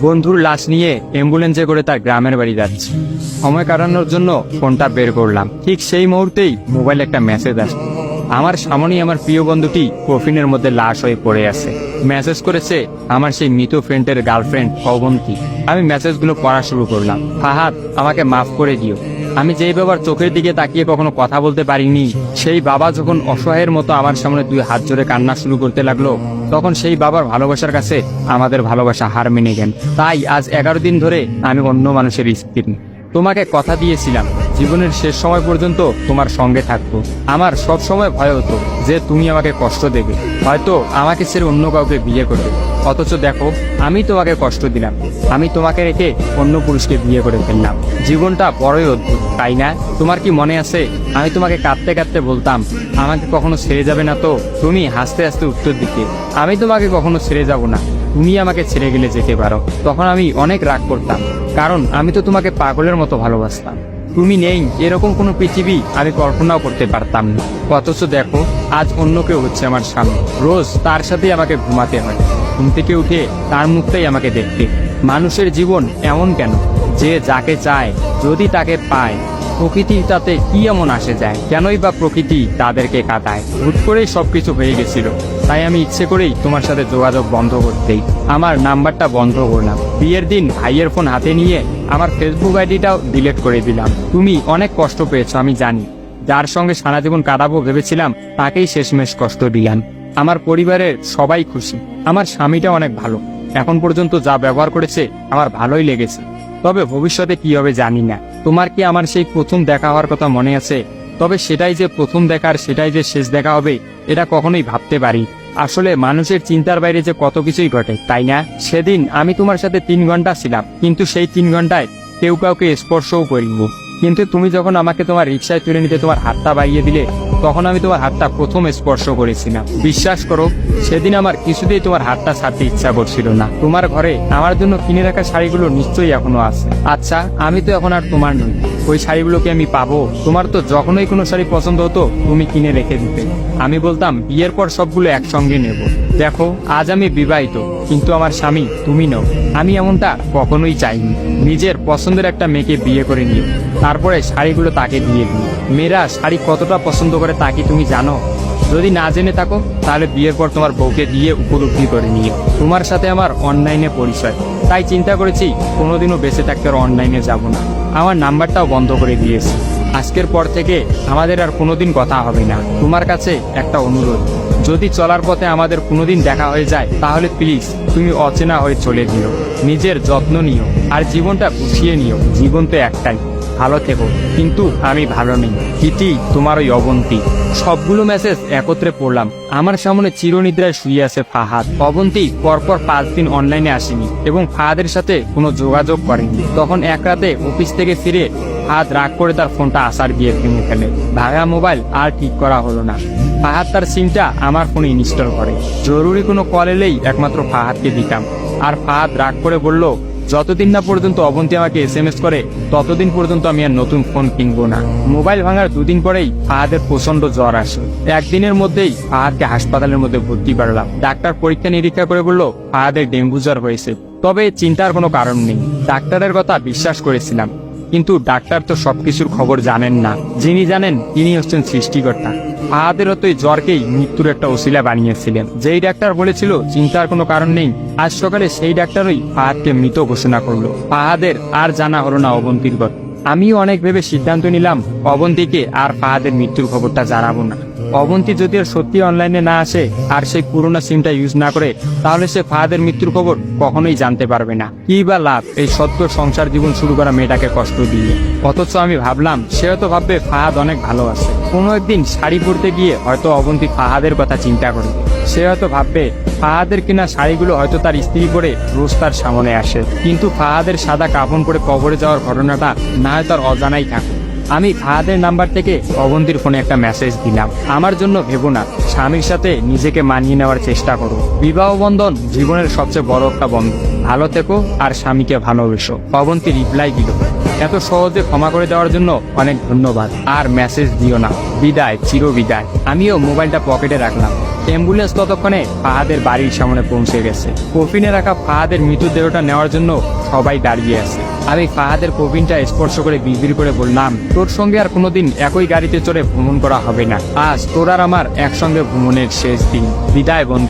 বন্ধুর লাশ নিয়ে অ্যাম্বুলেন্সে করে তার গ্রামের বাড়ি যাচ্ছি। সময় কাটানোর জন্য ফোনটা বের করলাম। ঠিক সেই মুহূর্তেই মোবাইলে একটা মেসেজ আসে। আমার সামনেই আমার প্রিয় বন্ধুটি কফিনের মধ্যে লাশ হয়ে পড়ে আছে। মেসেজ করেছে আমার সেই মৃত ফ্রেন্ডের গার্লফ্রেন্ড অবন্তী। আমি মেসেজগুলো পড়া শুরু করলাম। ফাহাদ, আমাকে মাফ করে দিও। আমি যেই বাবার চোখের দিকে তাকিয়ে কখনো কথা বলতে পারিনি, সেই বাবা যখন অসহায়ের মতো আমার সামনে 2 হাত জোড়ে কান্না শুরু করতে লাগলো, তখন সেই বাবার ভালোবাসার কাছে আমাদের ভালোবাসা হার মেনে গেল। তাই আজ 11 দিন ধরে আমি অন্য মানুষের স্ত্রী। তোমাকে কথা দিয়েছিলাম জীবনের শেষ সময় পর্যন্ত তোমার সঙ্গে থাকবো। আমার সব সময় ভয় হতো যে তুমি আমাকে কষ্ট দেবে, হয়তো আমাকে ছেড়ে অন্য কাউকে বিয়ে করবে। অথচ দেখো, আমি তোমাকে কষ্ট দিলাম, আমি তোমাকে রেখে অন্য পুরুষকে বিয়ে করে ফেললাম। জীবনটা বড়ই অদ্ভুত, তাই না? তোমার কি মনে আছে আমি তোমাকে কাঁদতে কাঁদতে বলতাম আমাকে কখনো ছেড়ে যাবে না? তো তুমি হাসতে হাসতে উত্তর দিতে, আমি তোমাকে কখনো ছেড়ে যাব না, তুমি আমাকে ছেড়ে গেলে যেতে পারো। তখন আমি অনেক রাগ করতাম, কারণ আমি তো তোমাকে পাগলের মতো ভালোবাসতাম। তুমি নেই এরকম কোনো পৃথিবী আমি কল্পনাও করতে পারতাম না। অথচ দেখো, আজ অন্য কেউ হচ্ছে আমার স্বামী। রোজ তার সাথেই আমাকে ঘুমাতে হয়, ঘুম থেকে উঠে তার মুখটাই আমাকে দেখতে। মানুষের জীবন এমন কেন যে যাকে চায় যদি তাকে পায়? প্রকৃতির তাতে কি এমন আসে যায়? কেনই বা প্রকৃতি তাদেরকে কাটায়? হুট করেই সবকিছু হয়ে গেছিল, তাই আমি ইচ্ছে করেই তোমার সাথে যোগাযোগ বন্ধ করতেই আমার নাম্বারটা বন্ধ করলাম। বিয়ের দিন ভাইয়ের ফোন হাতে নিয়ে আমার ফেসবুক আইডিটাও ডিলিট করে দিলাম। তুমি অনেক কষ্ট পেয়েছো আমি জানি, যার সঙ্গে সারা জীবন কাটাবো ভেবেছিলাম তাকেই শেষমেশ কষ্ট দিলাম। আমার পরিবারের সবাই খুশি, আমার স্বামীটা অনেক ভালো, এখন পর্যন্ত যা ব্যবহার করেছে আমার ভালোই লেগেছে। তবে ভবিষ্যতে কি হবে জানি না। তোমার কি আমার সেই প্রথম দেখা হওয়ার কথা মনে আছে? তবে সেটাই যে প্রথম দেখার, সেটাই যে শেষ দেখা হবে, এটা কখনোই ভাবতে পারি। আসলে মানুষের চিন্তার বাইরে যে কত কিছুই ঘটে, তাই না? সেদিন আমি তোমার সাথে 3 ঘন্টা ছিলাম, কিন্তু সেই 3 ঘন্টায় কেউ কাউকে স্পর্শও করিনি। কিন্তু তুমি যখন আমাকে তোমার রিক্সায় তুলে নিতে তোমার হাতটা বাড়িয়ে দিলে, তখন আমি তোমার হাতটা প্রথম স্পর্শ করেছিলাম। বিশ্বাস করো, সেদিন আমার কিছুতেই তোমার হাতটা ছাড়তে ইচ্ছা করছিল না। তোমার ঘরে আমার জন্য কিনে রাখা শাড়িগুলো নিশ্চয়ই এখনো আছে। আচ্ছা, আমি তো এখন আর তোমার নই, ওই শাড়িগুলোকে আমি পাবো? তোমার তো যখনই কোনো শাড়ি পছন্দ হতো তুমি কিনে রেখে দিতে, আমি বলতাম বিয়ের পর সবগুলো একসঙ্গে নেব। দেখো, আজ আমি বিবাহিত, কিন্তু আমার স্বামী তুমি নও। আমি এমনটা কখনোই চাইনি। নিজের পছন্দের একটা মেয়েকে বিয়ে করে নিও, তারপরে শাড়িগুলো তাকে দিয়ে দিই। মেয়েরা শাড়ি কতটা পছন্দ করে তা কি তুমি জানো? যদি না জেনে থাকো তাহলে বিয়ের পর তোমার বউকে দিয়ে উপলব্ধি করে নিও। তোমার সাথে আমার অনলাইনে পরিচয়, তাই চিন্তা করেছি কোনোদিনও বেঁচে থাকতে আর অনলাইনে যাব না। আমার নাম্বারটাও বন্ধ করে দিয়েছি। আজকের পর থেকে আমাদের আর কোনোদিন কথা হবে না। তোমার কাছে একটা অনুরোধ, যদি চলার পথে আমাদের কোনোদিন দেখা হয়ে যায় তাহলে প্লিজ তুমি অচেনা হয়ে চলে দিও। নিজের যত্ন নিও আর জীবনটা গুছিয়ে নিও। জীবন তো একটাই, ভালো থেকো। কিন্তু আমি ভালো নেই, ইতি তোমার ওই অবন্তী। সবগুলো মেসেজ একত্রে পড়লাম। আমার সামনে চিরনিদ্রায় শুয়ে আছে ফাহাদ। অবন্তী পরপর 5 দিন অনলাইনে আসেনি এবং ফাহাদের সাথে কোনো যোগাযোগ করেনি। তখন এক রাতে অফিস থেকে ফিরে ফাহাদ রাগ করে তার ফোনটা আসার দিয়ে ভেঙে ফেলে। ভাঙা মোবাইল আর ঠিক করা হলো না। ফাহাদ তার সিমটা আমার ফোনে ইনস্টল করে। জরুরি কোনো কল এলেই একমাত্র ফাহাদকে দিতাম। আর ফাহাদ রাগ করে বলল, যতদিন না পর্যন্ত অবন্তী আমাকে SMS করে ততদিন পর্যন্ত আমি আর নতুন ফোন কিনবো না। মোবাইল ভাঙার 2 দিন পরেই ফাহাদের প্রচন্ড জ্বর আসে। একদিনের মধ্যেই ফাহাদকে হাসপাতালের মধ্যে ভর্তি করলাম। ডাক্তার পরীক্ষা নিরীক্ষা করে বলল ফাহাদের ডেঙ্গু জ্বর হয়েছে। তবে চিন্তার কোনো কারণ নেই, ডাক্তারের কথা বিশ্বাস করেছিলাম। কিন্তু ডাক্তার তো সবকিছুর খবর জানেন না, যিনি জানেন তিনি হচ্ছেন সৃষ্টিকর্তা। ফাহাদের তো এই জ্বরকেই মৃত্যুর একটা ওসিলা বানিয়েছিলেন। যেই ডাক্তার বলেছিল চিন্তার কোনো কারণ নেই, আজ সকালে সেই ডাক্তারই ফাহাদকে মৃত ঘোষণা করলো। ফাহাদের আর জানা হলো না অবন্তীর কথা। আমিও অনেক ভেবে সিদ্ধান্ত নিলাম অবন্তীকে আর ফাহাদের মৃত্যুর খবরটা জানাবো না। অবন্তী যদি আর সত্যি অনলাইনে না আসে আর সেই পুরোনো সিমটা ইউজ না করে, তাহলে সে ফাহাদের মৃত্যুর খবর কখনোই জানতে পারবে না। কি বা লাভ এই সত্য সংসার জীবন শুরু করা মেয়েটাকে কষ্ট দিয়ে? অথচ আমি ভাবলাম সে হয়তো ভাববে ফাহাদ অনেক ভালো আছে। কোনো একদিন শাড়ি পরতে গিয়ে হয়তো অবন্তী ফাহাদের কথা চিন্তা করবে। সে হয়তো ভাববে ফাহাদের কিনা শাড়িগুলো হয়তো তার স্ত্রী পরে রোজ তার সামনে আসে, কিন্তু ফাহাদের সাদা কাফন পরে কবরে যাওয়ার ঘটনাটা না হয় তার অজানাই থাকে। আমি ফাহাদের নাম্বার থেকে অবন্তীর ফোনে একটা মেসেজ দিলাম, আমার জন্য ভেবো না, স্বামীর সাথে নিজেকে মানিয়ে নেওয়ার চেষ্টা করো। বিবাহ বন্ধন জীবনের সবচেয়ে বড় একটা বন্ধন, ভালো থেকো আর স্বামীকে ভালোবেসো। অবন্তী রিপ্লাই দিল, এত সহজে ক্ষমা করে দেওয়ার জন্য অনেক ধন্যবাদ, আর মেসেজ দিও না, বিদায়, চির বিদায়। আমিও মোবাইলটা পকেটে রাখলাম। অ্যাম্বুলেন্স ততক্ষণে ফাহাদের বাড়ির সামনে পৌঁছে গেছে। কফিনে রাখা ফাহাদের মৃতদেহটা নেওয়ার জন্য সবাই দাঁড়িয়ে আছে। আমি ফাহাদের কফিনটা স্পর্শ করে বিড়বিড় করে বললাম, তোর সঙ্গে আর কোনোদিন একই গাড়িতে চড়ে ভ্রমণ করা হবে না। আজ তোর আর আমার একসঙ্গে ভ্রমণের শেষ দিন। বিদায় বন্ধু।